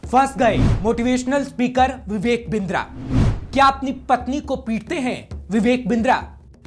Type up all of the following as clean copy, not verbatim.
फंस गए motivational speaker Vivek Bindra. क्या अपनी पत्नी को पीटते हैं विवेक बिंद्रा?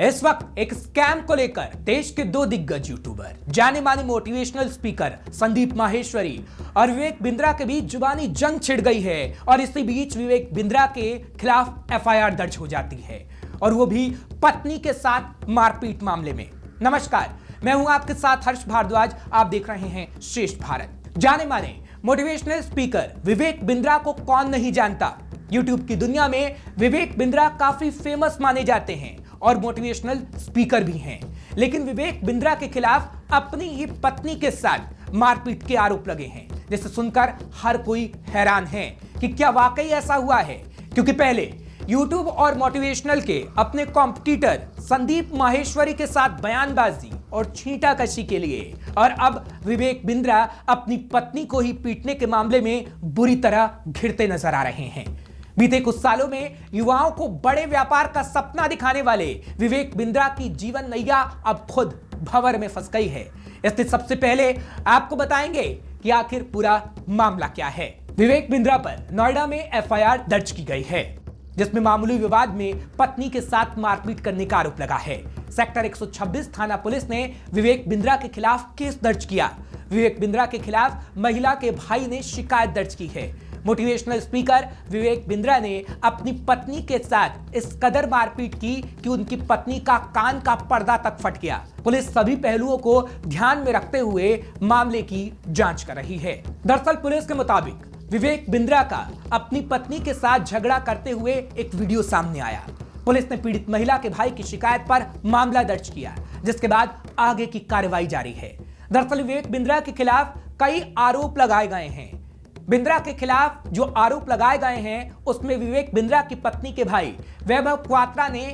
इस वक्त एक स्कैम को लेकर देश के दो दिग्गज यूट्यूबर, जाने माने मोटिवेशनल स्पीकर संदीप माहेश्वरी और विवेक बिंद्रा के बीच जुबानी जंग छिड़ गई है और इसी बीच विवेक बिंद्रा के खिलाफ एफआईआर दर्ज हो जाती है और वो भी पत्नी के साथ मारपीट मामले में। नमस्कार, मैं हूं आपके साथ हर्ष भारद्वाज। आप देख रहे हैं श्रेष्ठ भारत। जाने माने मोटिवेशनल स्पीकर विवेक बिंद्रा को कौन नहीं जानता। यूट्यूब की दुनिया में विवेक बिंद्रा काफी फेमस माने जाते हैं और मोटिवेशनल स्पीकर भी हैं। लेकिन विवेक बिंद्रा के खिलाफ अपनी ही पत्नी के साथ मारपीट के आरोप लगे हैं, जिसे सुनकर हर कोई हैरान है कि क्या वाकई ऐसा हुआ है। क्योंकि पहले यूट्यूब और मोटिवेशनल के अपने कॉम्पिटिटर संदीप माहेश्वरी के साथ बयानबाजी और छींटाकशी के लिए, और अब विवेक बिंद्रा अपनी पत्नी को ही पीटने के मामले में बुरी तरह घिरते नजर आ रहे हैं। बीते कुछ सालों में युवाओं को बड़े व्यापार का सपना दिखाने वाले विवेक बिंद्रा की जीवन नैया अब खुद भंवर में फंस गई है। इसलिए सबसे पहले आपको बताएंगे कि आखिर पूरा मामला क्या है। विवेक बिंद्रा पर नोएडा में एफआईआर दर्ज की गई है, जिसमें मामूली विवाद में पत्नी के साथ मारपीट करने का आरोप लगा है। सेक्टर 126 थाना पुलिस ने विवेक बिंद्रा के खिलाफ केस दर्ज किया। विवेक बिंद्रा के खिलाफ महिला के भाई ने शिकायत दर्ज की है। मोटिवेशनल स्पीकर विवेक बिंद्रा ने अपनी पत्नी के साथ इस कदर मारपीट की कि उनकी पत्नी का कान का पर्दा तक फट गया। पुलिस सभी पहलुओं को ध्यान में रखते हुए मामले की जांच कर रही है। दरअसल पुलिस के मुताबिक विवेक बिंद्रा का अपनी पत्नी के साथ झगड़ा करते हुए एक वीडियो सामने आया। पुलिस ने पीड़ित महिला के भाई की शिकायत पर मामला दर्ज किया, जिसके बाद आगे की कार्रवाई जारी है। दरअसल विवेक बिंद्रा के खिलाफ कई आरोप लगाए गए हैं। बिंद्रा के खिलाफ जो आरोप लगाए गए हैं उसमें विवेक बिंद्रा की पत्नी के भाई वैभव क्वात्रा ने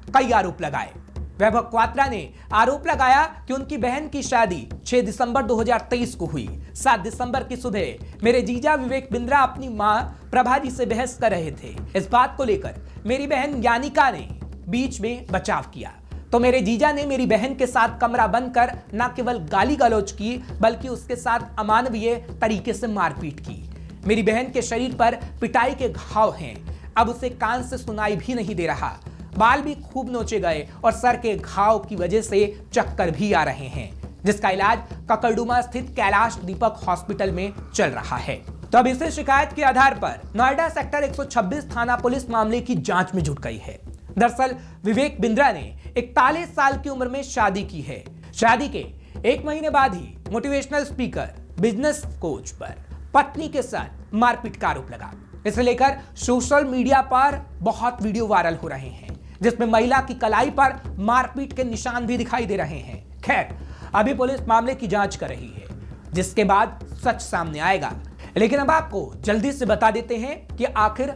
कई आरोप लगाए। वैभव क्वात्रा ने आरोप लगाया कि उनकी बहन की शादी 6 दिसंबर 2023 को हुई। 7 दिसंबर की सुबह मेरे जीजा विवेक बिंद्रा अपनी मां प्रभा जी से बहस कर रहे थे। इस बात को लेकर मेरी बहन यानिका ने बीच में बचाव किया, तो मेरे जीजा ने मेरी बहन के साथ कमरा बंद कर न केवल गाली गलौज की, बल्कि उसके साथ अमानवीय तरीके से मारपीट की। मेरी बहन के शरीर पर पिटाई के घाव हैं। अब उसे कान से सुनाई भी नहीं दे रहा। बाल भी खूब नोचे गए और सर के घाव की वजह से चक्कर भी आ रहे हैं, जिसका इलाज ककरडुमा स्थित कैलाश दीपक हॉस्पिटल में चल रहा है। तो अब इसी शिकायत के आधार पर नोएडा सेक्टर 126 थाना पुलिस मामले की जांच में जुट गई है। दरअसल विवेक बिंद्रा ने 41 साल की उम्र में शादी की है। शादी के 1 महीने बाद ही मोटिवेशनल स्पीकर बिजनेस कोच पर पत्नी के साथ मारपीट का आरोप लगा। इसे लेकर सोशल मीडिया पर बहुत वीडियो वायरल हो रहे हैं, जिसमें महिला की कलाई पर मारपीट के निशान भी दिखाई दे रहे हैं। खैर, अभी पुलिस मामले की जांच कर रही है, जिसके बाद सच सामने आएगा। लेकिन अब आपको जल्दी से बता देते हैं कि आखिर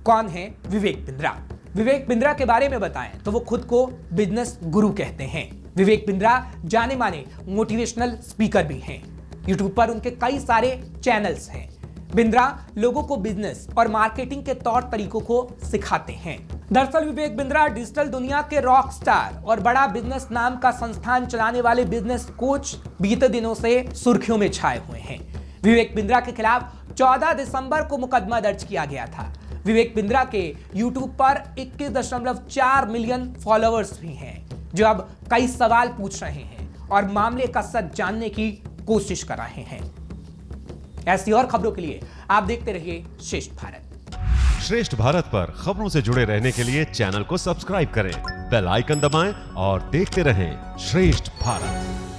कौन है विवेक बिंद्रा। विवेक बिंद्रा के बारे में बताएं तो वो खुद को बिजनेस गुरु कहते हैं। विवेक बिंद्रा जाने माने मोटिवेशनल स्पीकर भी हैं। यूट्यूब पर उनके कई सारे चैनल्स हैं। बिंद्रा लोगों को बिजनेस और मार्केटिंग के तौर तरीकों को सिखाते हैं। दरअसल विवेक बिंद्रा डिजिटल दुनिया के रॉक स्टार और बड़ा बिजनेस नाम का संस्थान चलाने वाले बिजनेस कोच बीते दिनों से सुर्खियों में छाए हुए हैं। विवेक बिंद्रा के खिलाफ 14 दिसंबर को मुकदमा दर्ज किया गया था। विवेक बिंद्रा के यूट्यूब पर 21.4 मिलियन फॉलोअर्स भी हैं, जो अब कई सवाल पूछ रहे हैं और मामले का सच जानने की कोशिश कर रहे हैं। ऐसी और खबरों के लिए आप देखते रहिए श्रेष्ठ भारत। श्रेष्ठ भारत पर खबरों से जुड़े रहने के लिए चैनल को सब्सक्राइब करें, बेल आइकन दबाएं और देखते रहें श्रेष्ठ भारत।